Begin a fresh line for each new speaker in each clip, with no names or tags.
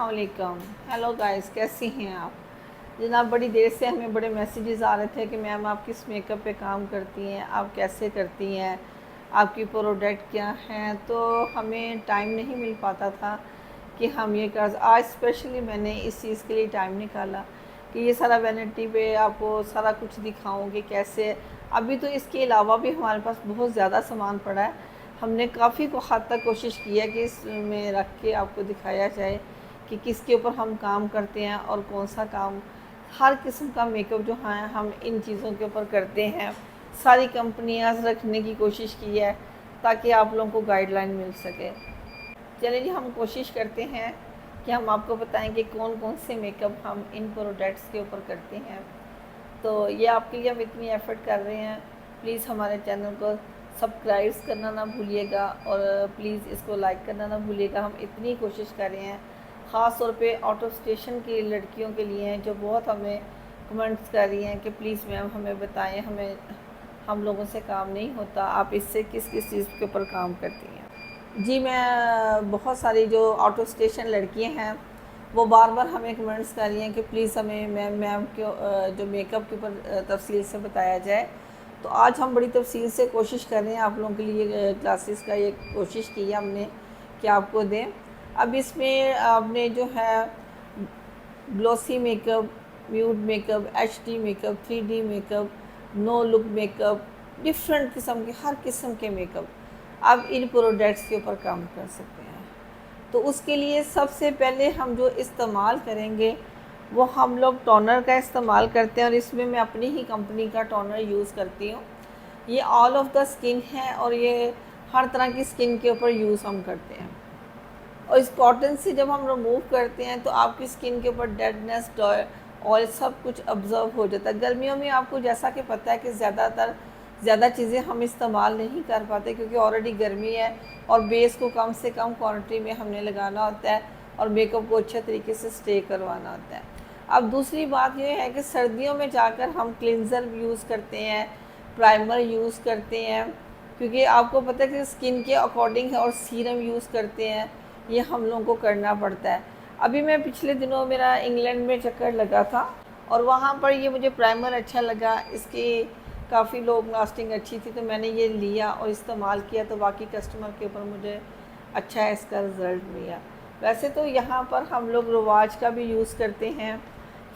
वालेकुम। Hello guys, कैसी हैं आप जनाब? बड़ी देर से हमें बड़े मैसेजेस आ रहे थे कि मैम आप किस मेकअप पे काम करती हैं, आप कैसे करती हैं, आपकी प्रोडक्ट क्या हैं। तो हमें टाइम नहीं मिल पाता था कि हम ये कर। आज स्पेशली मैंने इस चीज़ के लिए टाइम निकाला कि ये सारा वैनिटी पे आपको सारा कुछ दिखाऊं कि कैसे। अभी तो इसके अलावा भी हमारे पास बहुत ज़्यादा सामान पड़ा है। हमने काफ़ी को हद तक कोशिश की है कि इसमें रख के आपको दिखाया जाए कि किसके ऊपर हम काम करते हैं और कौन सा काम। हर किस्म का मेकअप जो है हम इन चीज़ों के ऊपर करते हैं। सारी कंपनियां रखने की कोशिश की है ताकि आप लोगों को गाइडलाइन मिल सके। चलिए जी, हम कोशिश करते हैं कि हम आपको बताएं कि कौन कौन से मेकअप हम इन प्रोडक्ट्स के ऊपर करते हैं। तो ये आपके लिए हम इतनी एफ़र्ट कर रहे हैं। प्लीज़ हमारे चैनल को सब्सक्राइब करना ना भूलिएगा और प्लीज़ इसको लाइक करना ना भूलिएगा। हम इतनी कोशिश कर रहे हैं, ख़ास तौर पे आउट ऑफ स्टेशन की लड़कियों के लिए हैं जो बहुत हमें कमेंट्स कर रही हैं कि प्लीज़ मैम हमें बताएं, हमें हम लोगों से काम नहीं होता, आप इससे किस किस चीज़ के ऊपर काम करती हैं। जी, मैं बहुत सारी जो आउट ऑफ स्टेशन लड़कियां हैं वो बार बार हमें कमेंट्स कर रही हैं कि प्लीज़ हमें मैम के जो मेकअप के ऊपर तफसील से बताया जाए। तो आज हम बड़ी तफसील से कोशिश कर रहे हैं आप लोगों के लिए क्लासेस का ये कोशिश की है हमने कि आपको दें। अब इसमें आपने जो है glossy makeup, matte makeup, HD makeup, 3D makeup, no look makeup, different किस्म के हर किस्म के मेकअप आप इन प्रोडक्ट्स के ऊपर काम कर सकते हैं। तो उसके लिए सबसे पहले हम जो इस्तेमाल करेंगे वो हम लोग टोनर का इस्तेमाल करते हैं और इसमें मैं अपनी ही कंपनी का टोनर यूज़ करती हूँ। ये ऑल ऑफ द स्किन है और ये हर तरह की स्किन के ऊपर यूज़ हम करते हैं। और इस कॉटन से जब हम रिमूव करते हैं तो आपकी स्किन के ऊपर डेडनेस, ऑयल सब कुछ ऑब्ज़र्व हो जाता है। गर्मियों में आपको जैसा कि पता है कि ज़्यादा चीज़ें हम इस्तेमाल नहीं कर पाते क्योंकि ऑलरेडी गर्मी है और बेस को कम से कम क्वांटिटी में हमने लगाना होता है और मेकअप को अच्छे तरीके से स्टे करवाना होता है। अब दूसरी बात यह है कि सर्दियों में जाकर हम क्लिनज़र यूज़ करते हैं, प्राइमर यूज़ करते हैं, क्योंकि आपको पता है कि स्किन के अकॉर्डिंग है, और सीरम यूज़ करते हैं। ये हम लोगों को करना पड़ता है। अभी मैं पिछले दिनों मेरा इंग्लैंड में चक्कर लगा था और वहाँ पर ये मुझे प्राइमर अच्छा लगा, इसकी काफ़ी लॉन्ग लास्टिंग अच्छी थी, तो मैंने ये लिया और इस्तेमाल किया तो बाकी कस्टमर के ऊपर मुझे अच्छा इसका रिज़ल्ट मिला। वैसे तो यहाँ पर हम लोग रिवाज का भी यूज़ करते हैं,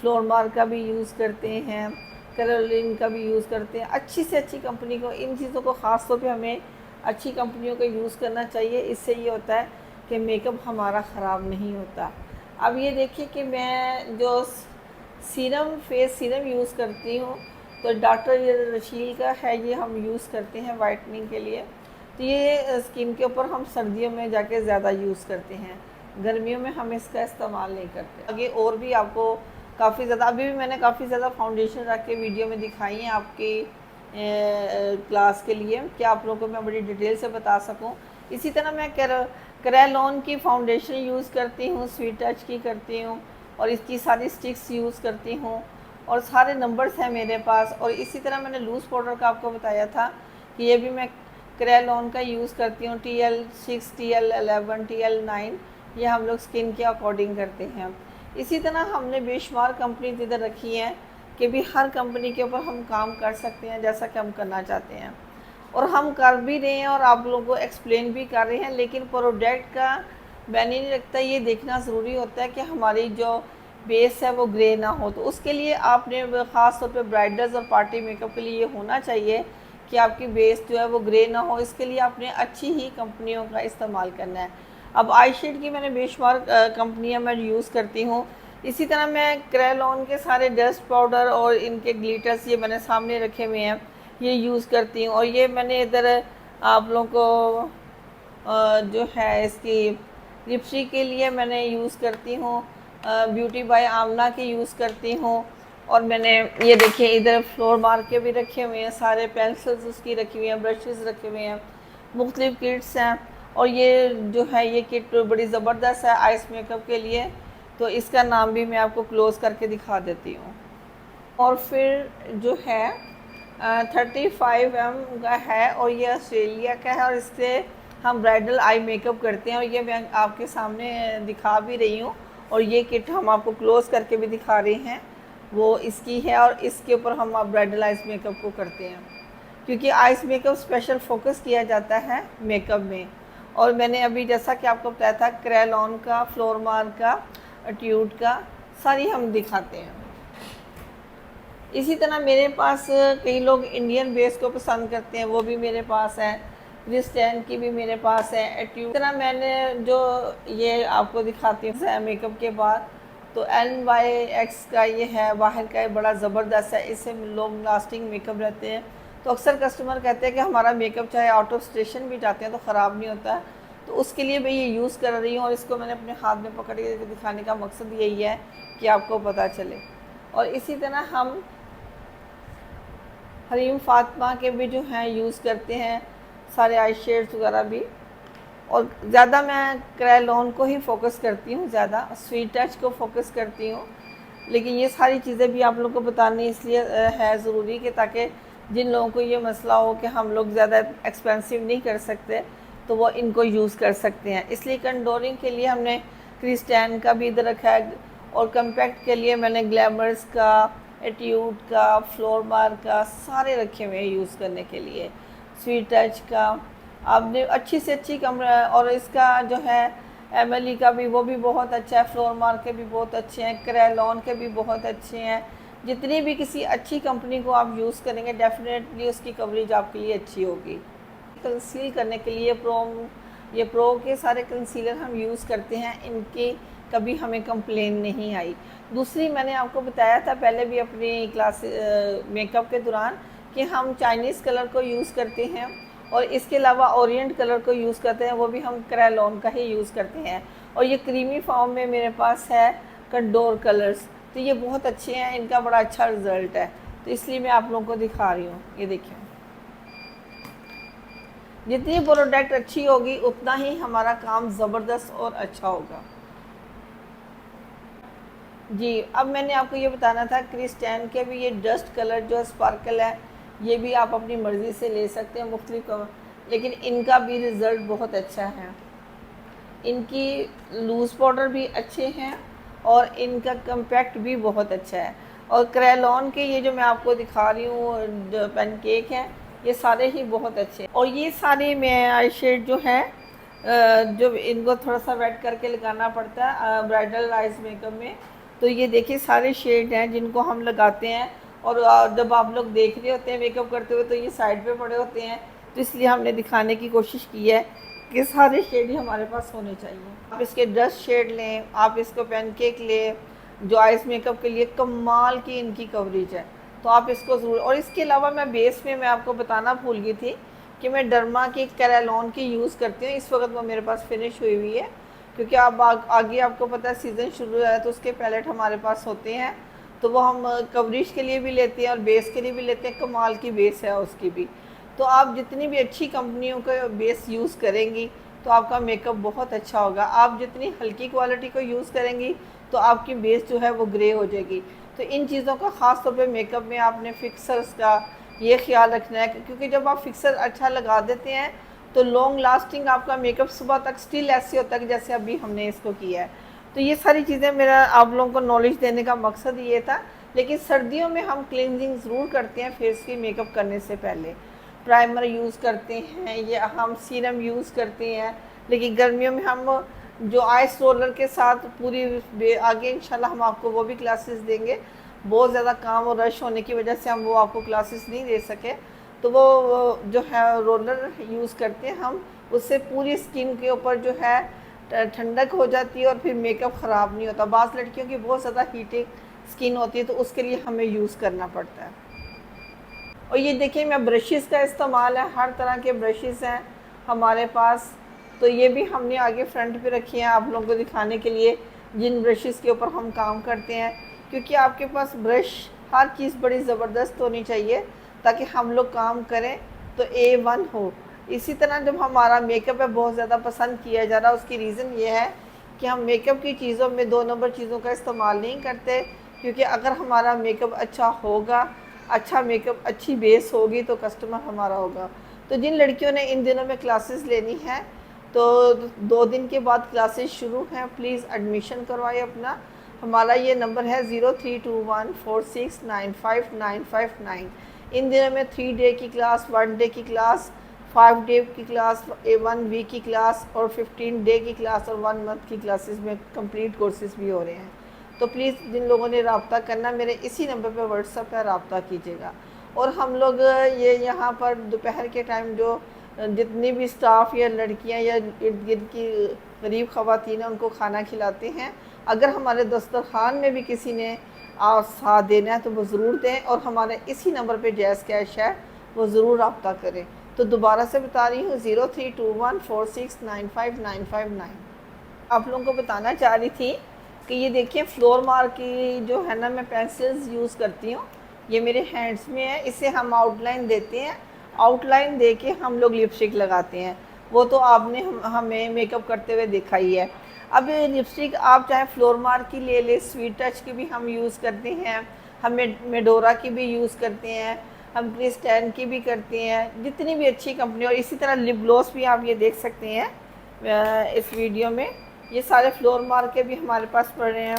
फ्लोरमार का भी यूज़ करते हैं, कैरोलिन का भी यूज़ करते हैं। अच्छी से अच्छी कंपनी को, इन चीज़ों को ख़ास तौर पे हमें अच्छी कंपनियों का यूज़ करना चाहिए। इससे ये होता है कि मेकअप हमारा ख़राब नहीं होता। अब ये देखिए कि मैं जो फेस सीरम यूज़ करती हूँ तो डॉक्टर रशील का है, ये हम यूज़ करते हैं वाइटनिंग के लिए। तो ये स्किन के ऊपर हम सर्दियों में जाके ज़्यादा यूज़ करते हैं, गर्मियों में हम इसका इस्तेमाल नहीं करते। आगे और भी आपको काफ़ी ज़्यादा, अभी भी मैंने काफ़ी ज़्यादा फाउंडेशन रख के वीडियो में दिखाई है आपकी क्लास के लिए कि आप लोगों को मैं बड़ी डिटेल से बता सकूं। इसी तरह मैं कैरेलॉन की फाउंडेशन यूज़ करती हूँ, स्वीट टच की करती हूँ और इसकी सारी स्टिक्स यूज़ करती हूँ और सारे नंबर्स हैं मेरे पास। और इसी तरह मैंने लूज़ पाउडर का आपको बताया था कि ये भी मैं कैरेलॉन का यूज़ करती हूँ, TL6, TL11, TL9, ये हम लोग स्किन के अकॉर्डिंग करते हैं। इसी तरह हमने बेशुमार कंपनी इधर रखी हैं कि भी हर कंपनी के ऊपर हम काम कर सकते हैं जैसा कि हम करना चाहते हैं, और हम कर भी रहे हैं और आप लोगों को एक्सप्लेन भी कर रहे हैं। लेकिन प्रोडक्ट का मैंने नहीं लगता, ये देखना ज़रूरी होता है कि हमारी जो बेस है वो ग्रे ना हो। तो उसके लिए आपने ख़ास तौर पे ब्राइडल्स और पार्टी मेकअप के लिए ये होना चाहिए कि आपकी बेस जो है वो ग्रे ना हो। इसके लिए आपने अच्छी ही कंपनियों का इस्तेमाल करना है। अब आई शेड की मैंने बेशुमार कंपनियाँ मैं यूज़ करती हूँ। इसी तरह मैं कैरेलॉन के सारे डस्ट पाउडर और इनके ग्लिटर्स ये मैंने सामने रखे हुए हैं, ये यूज़ करती हूँ। और ये मैंने इधर आप लोगों को जो है इसकी लिपस्टिक के लिए मैंने यूज़ करती हूँ ब्यूटी बाय आमना की यूज़ करती हूँ। और मैंने ये देखिए इधर फ्लोर मार के भी रखे हुए हैं, सारे पेंसिल्स उसकी रखी हुई हैं, ब्रशेज़ रखे हुए हैं, मुख्तलिफ़ किट्स हैं। और ये जो है ये किट बड़ी ज़बरदस्त है आइस मेकअप के लिए, तो इसका नाम भी मैं आपको क्लोज़ करके दिखा देती हूँ। और फिर जो है 35 का है और ये ऑस्ट्रेलिया का है और इससे हम ब्राइडल आई मेकअप करते हैं और ये मैं आपके सामने दिखा भी रही हूँ। और ये किट हम आपको क्लोज करके भी दिखा रहे हैं, वो इसकी है। और इसके ऊपर हम आप ब्राइडल आइज मेकअप को करते हैं, क्योंकि आइज मेकअप स्पेशल फोकस किया जाता है मेकअप में। और मैंने अभी जैसा कि आपको बताया था, क्रेलॉन का, फ्लोरमार का, ट्यूड का, सारी हम दिखाते हैं। इसी तरह मेरे पास कई लोग इंडियन बेस को पसंद करते हैं, वो भी मेरे पास है। क्रिस्टैन की भी मेरे पास है। एट्यूड तरह मैंने जो ये आपको दिखाती हूँ मेकअप के बाद, तो NYX का ये है, बाहर का, बड़ा ज़बरदस्त है। इससे लॉन्ग लास्टिंग मेकअप रहते हैं। तो अक्सर कस्टमर कहते हैं कि हमारा मेकअप चाहे आउट ऑफ स्टेशन भी जाते हैं तो ख़राब नहीं होता है। तो उसके लिए मैं ये यूज़ कर रही हूँ, और इसको मैंने अपने हाथ में पकड़ के दिखाने का मकसद यही है कि आपको पता चले। और इसी तरह हम हरीम फातिमा के भी जो हैं यूज़ करते हैं, सारे आई शेड्स वगैरह भी। और ज़्यादा मैं क्रेलॉन को ही फोकस करती हूँ, ज़्यादा स्वीट टच को फोकस करती हूँ। लेकिन ये सारी चीज़ें भी आप लोगों को बतानी इसलिए है ज़रूरी कि ताकि जिन लोगों को ये मसला हो कि हम लोग ज़्यादा एक्सपेंसिव नहीं कर सकते, तो वो इनको यूज़ कर सकते हैं। इसलिए कंडोरिंग के लिए हमने क्रिस्टैन का भी इधर रखा है, और कम्पैक्ट के लिए मैंने ग्लैमर्स का, एट्यूड का, फ्लोरमार का, सारे रखे हुए हैं यूज़ करने के लिए। स्वीट टच का आपने अच्छी से अच्छी कमरा, और इसका जो है MLE का भी, वो भी बहुत अच्छा है। फ्लोरमार के भी बहुत अच्छे हैं, क्रेलॉन के भी बहुत अच्छे हैं। जितनी भी किसी अच्छी कंपनी को आप यूज़ करेंगे, डेफिनेटली उसकी कवरेज आपके लिए अच्छी होगी। कंसील करने के लिए ये प्रो के सारे कंसीलर हम यूज़ करते हैं, इनकी कभी हमें कंप्लेन नहीं आई। दूसरी, मैंने आपको बताया था पहले भी अपनी क्लास मेकअप के दौरान, कि हम चाइनीज़ कलर को यूज़ करते हैं, और इसके अलावा ओरिएंट कलर को यूज़ करते हैं, वो भी हम क्रेलॉन का ही यूज़ करते हैं। और ये क्रीमी फॉर्म में मेरे पास है कंडोर कलर्स, तो ये बहुत अच्छे हैं, इनका बड़ा अच्छा रिज़ल्ट है, तो इसलिए मैं आप लोगों को दिखा रही हूँ। ये देखिए, जितनी प्रोडक्ट अच्छी होगी उतना ही हमारा काम ज़बरदस्त और अच्छा होगा। जी, अब मैंने आपको ये बताना था, क्रिस्टैन के भी ये डस्ट कलर जो स्पार्कल है, ये भी आप अपनी मर्ज़ी से ले सकते हैं मुख्तलिफ, लेकिन इनका भी रिज़ल्ट बहुत अच्छा है। इनकी लूज़ पाउडर भी अच्छे हैं, और इनका कम्पैक्ट भी बहुत अच्छा है। और क्रेलॉन के ये जो मैं आपको दिखा रही हूँ जो पैनकेक हैं, ये सारे ही बहुत अच्छे हैं। और ये सारे मैं आई शेड जो है, जो इनको थोड़ा सा वेट करके लगाना पड़ता है ब्राइडल आइज मेकअप में, तो ये देखिए सारे शेड हैं जिनको हम लगाते हैं। और जब आप लोग देख रहे होते हैं मेकअप करते हुए, तो ये साइड पे पड़े होते हैं, तो इसलिए हमने दिखाने की कोशिश की है कि सारे शेड ही हमारे पास होने चाहिए। आप इसके डस्ट शेड लें, आप इसको पैनकेक लें, जो आइस मेकअप के लिए कमाल की इनकी कवरेज है, तो आप इसको ज़रूर। और इसके अलावा मैं बेस में मैं आपको बताना भूल गई थी कि मैं डर्मा की कैरालॉन की यूज़ करती हूँ। इस वक्त वो मेरे पास फिनिश हुई हुई है, क्योंकि अब आगे आपको पता है सीज़न शुरू है, तो उसके पैलेट हमारे पास होते हैं, तो वो हम कवरेज के लिए भी लेते हैं और बेस के लिए भी लेते हैं। कमाल की बेस है उसकी भी। तो आप जितनी भी अच्छी कंपनियों का बेस यूज़ करेंगी तो आपका मेकअप बहुत अच्छा होगा। आप जितनी हल्की क्वालिटी को यूज़ करेंगी तो आपकी बेस जो है वो ग्रे हो जाएगी। तो इन चीज़ों का ख़ास तौर पे मेकअप में आपने फिक्सर्स का ये ख्याल रखना है, क्योंकि जब आप फिक्सर अच्छा लगा देते हैं तो लॉन्ग लास्टिंग आपका मेकअप सुबह तक स्टिल ऐसे होता है जैसे अभी हमने इसको किया है। तो ये सारी चीज़ें मेरा आप लोगों को नॉलेज देने का मकसद ये था। लेकिन सर्दियों में हम क्लिनजिंग ज़रूर करते हैं फेस की मेकअप करने से पहले, प्राइमर यूज़ करते हैं या हम सीरम यूज़ करते हैं। लेकिन गर्मियों में हम जो आइस रोलर के साथ पूरी आगे इंशाल्लाह हम आपको वो भी क्लासेस देंगे। बहुत ज़्यादा काम और रश होने की वजह से हम वो आपको क्लासेस नहीं दे सके, तो वो जो है रोलर यूज़ करते हैं हम, उससे पूरी स्किन के ऊपर जो है ठंडक हो जाती है और फिर मेकअप ख़राब नहीं होता। बाज़ लड़कियों की बहुत ज़्यादा हीटिंग स्किन होती है, तो उसके लिए हमें यूज़ करना पड़ता है। और ये देखिए मैं ब्रशेज़ का इस्तेमाल है, हर तरह के ब्रशेज़ हैं हमारे पास, तो ये भी हमने आगे फ्रंट पे रखी हैं आप लोगों को दिखाने के लिए जिन ब्रशेज़ के ऊपर हम काम करते हैं। क्योंकि आपके पास ब्रश हर चीज़ बड़ी ज़बरदस्त होनी चाहिए ताकि हम लोग काम करें तो A1 हो। इसी तरह जब हमारा मेकअप है बहुत ज़्यादा पसंद किया जा रहा है, उसकी रीज़न ये है कि हम मेकअप की चीज़ों में 2 नंबर चीज़ों का इस्तेमाल नहीं करते। क्योंकि अगर हमारा मेकअप अच्छा होगा, अच्छा मेकअप अच्छी बेस होगी, तो कस्टमर हमारा होगा। तो जिन लड़कियों ने इन दिनों में क्लासेस लेनी है तो 2 दिन के बाद क्लासेस शुरू हैं, प्लीज़ एडमिशन करवाएं अपना। हमारा ये नंबर है 032146959559। इन दिनों में 3 डे की क्लास, 1 डे की क्लास, 5 डे की क्लास, 1 वीक की क्लास और 15 डे की क्लास और 1 मंथ की क्लासेस में कंप्लीट कोर्सेज भी हो रहे हैं। तो प्लीज़ जिन लोगों ने रब्ता करना, मेरे इसी नंबर पर व्हाट्सएप पर रब्ता कीजिएगा। और हम लोग ये यहाँ पर दोपहर के टाइम जो जितनी भी स्टाफ या लड़कियाँ या इर्द गिर्द की गरीब ख़वातीन हैं उनको खाना खिलाते हैं। अगर हमारे दस्तरखान में भी किसी ने साथ देना है तो वो ज़रूर दें, और हमारे इसी नंबर पे जैज़ कैश है, वो ज़रूर रब्ता करें। तो दोबारा से बता रही हूँ 032146959559। आप लोगों को बताना चाह रही थी कि ये देखिए फ्लोर मार्क की जो है ना, मैं पेंसिल्स यूज़ करती हूँ। ये मेरे हैंड्स में है, इसे हम आउटलाइन देते हैं, आउटलाइन दे के हम लोग लिपस्टिक लगाते हैं। वो तो आपने हमें मेकअप करते हुए देखा ही है। अब लिपस्टिक आप चाहे फ्लोर मार्क की ले ले, स्वीट टच की भी हम यूज़ करते हैं, हम मेडोरा की भी यूज़ करते हैं, हम क्रिस्टैन की भी करते हैं, जितनी भी अच्छी कंपनी। और इसी तरह लिप ग्लॉस भी आप ये देख सकते हैं इस वीडियो में, ये सारे फ्लोर मार्क के भी हमारे पास पड़े हैं,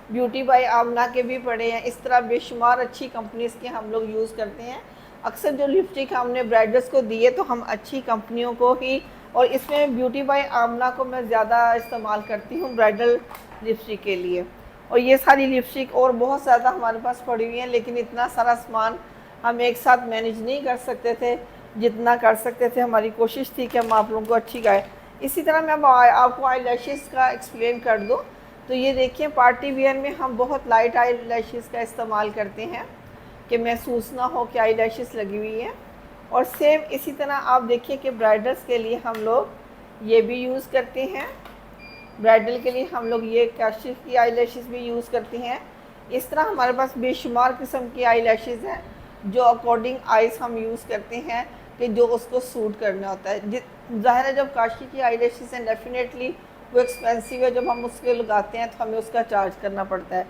ब्यूटी बाय आमना के भी पड़े हैं। इस तरह बेशुमार अच्छी कंपनीज़ के हम लोग यूज़ करते हैं। अक्सर जो लिपस्टिक हमने ब्राइडल्स को दी है तो हम अच्छी कंपनियों को ही, और इसमें ब्यूटी बाय आमना को मैं ज़्यादा इस्तेमाल करती हूँ ब्राइडल लिपस्टिक के लिए। और ये सारी लिपस्टिक और बहुत ज़्यादा हमारे पास पड़ी हुई हैं, लेकिन इतना सारा सामान हम एक साथ मैनेज नहीं कर सकते थे। जितना कर सकते थे हमारी कोशिश थी कि हम आप लोगों को अच्छी गाए। इसी तरह मैं अब आपको आई लैशेज़ का एक्सप्लेन कर दूँ तो ये देखिए, पार्टी वियर में हम बहुत लाइट आई लैशेज़ का इस्तेमाल करते हैं कि महसूस ना हो कि आई लैशेज़ लगी हुई है। और सेम इसी तरह आप देखिए कि ब्राइडल्स के लिए हम लोग ये भी यूज़ करते हैं, ब्राइडल के लिए हम लोग ये काशिफ की आई लैशेज़ भी यूज़ करते हैं। इस तरह हमारे पास बेशुमार किस्म की आई लैशेज़ हैं जो अकॉर्डिंग आइज़ हम यूज़ करते हैं कि जो उसको सूट करना होता है। ज़ाहिर है जब काशी की आई लैशेज़ हैं डेफिनेटली वो एक्सपेंसिव है, जब हम उसके लगाते हैं तो हमें उसका चार्ज करना पड़ता है।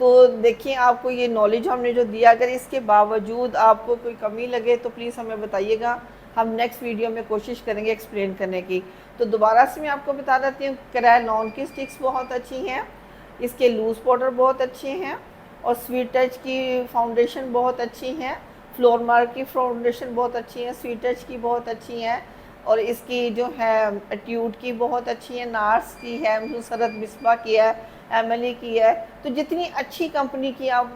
तो देखिए, आपको ये नॉलेज हमने जो दिया, अगर इसके बावजूद आपको कोई कमी लगे तो प्लीज़ हमें बताइएगा, हम नेक्स्ट वीडियो में कोशिश करेंगे एक्सप्लेन करने की। तो दोबारा से मैं आपको बता देती हूँ, क्रेयॉन की स्टिक्स बहुत अच्छी हैं, इसके लूज़ पाउडर बहुत अच्छे हैं, और स्वीट टच की फाउंडेशन बहुत अच्छी हैं, फ्लोर मार्क की फाउंडेशन बहुत अच्छी है, स्वीट टच की बहुत अच्छी हैं, और इसकी जो है ट्यूट की बहुत अच्छी है, नार्स की है, मुसरत मिसबा की है, एमएलई की है। तो जितनी अच्छी कंपनी की आप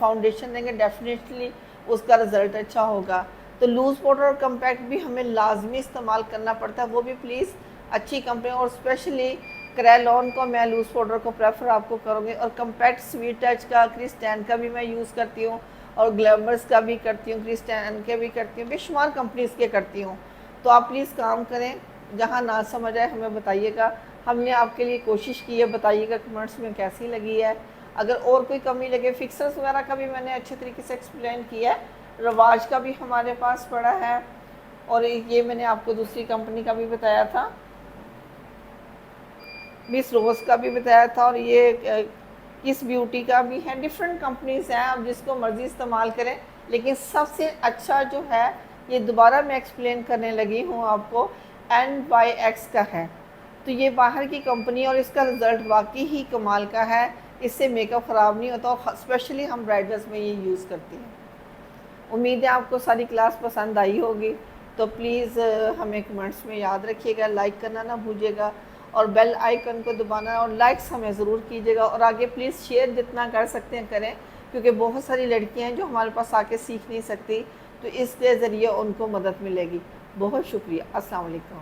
फाउंडेशन देंगे डेफिनेटली उसका रिज़ल्ट अच्छा होगा। तो लूज़ पाउडर और कम्पैक्ट भी हमें लाजमी इस्तेमाल करना पड़ता है, वो भी प्लीज़ अच्छी कंपनी, और स्पेशली क्रेयॉन को मैं लूज़ पाउडर को प्रेफर आपको करूँगी, और कम्पैक्ट स्वीट टच का, क्रिस्टैन का भी मैं यूज़ करती हूँ, और ग्लैमर्स का भी करती हूँ, क्रिस्टैन के भी करती हूँ, बेशुमार कंपनीज़ के करती हूँ। तो आप प्लीज़ काम करें, जहाँ ना समझ आए हमें बताइएगा, हमने आपके लिए कोशिश की है, बताइएगा कमेंट्स में कैसी लगी है। अगर और कोई कमी लगे, फिक्सर्स वगैरह का भी मैंने अच्छे तरीके से एक्सप्लेन किया है, रवाज का भी हमारे पास पड़ा है, और ये मैंने आपको दूसरी कंपनी का भी बताया था, मिस रोज़ का भी बताया था, और ये इस ब्यूटी का भी है। डिफरेंट कंपनीज़ हैं, आप जिसको मर्ज़ी इस्तेमाल करें, लेकिन सबसे अच्छा जो है ये दोबारा मैं एक्सप्लेन करने लगी हूँ आपको, NYX का है। तो ये बाहर की कंपनी, और इसका रिज़ल्ट वाकई ही कमाल का है, इससे मेकअप ख़राब नहीं होता, और स्पेशली हम ब्राइडल्स में ये यूज़ करते हैं। उम्मीद है आपको सारी क्लास पसंद आई होगी, तो प्लीज़ हमें कमेंट्स में याद रखिएगा, लाइक करना ना भूलिएगा, और बेल आइकन को दबाना, और लाइक्स हमें ज़रूर कीजिएगा, और आगे प्लीज़ शेयर जितना कर सकते हैं करें, क्योंकि बहुत सारी लड़कियां हैं जो हमारे पास आके सीख नहीं सकती, तो इसके ज़रिए उनको मदद मिलेगी। बहुत शुक्रिया। अस्सलाम वालेकुम।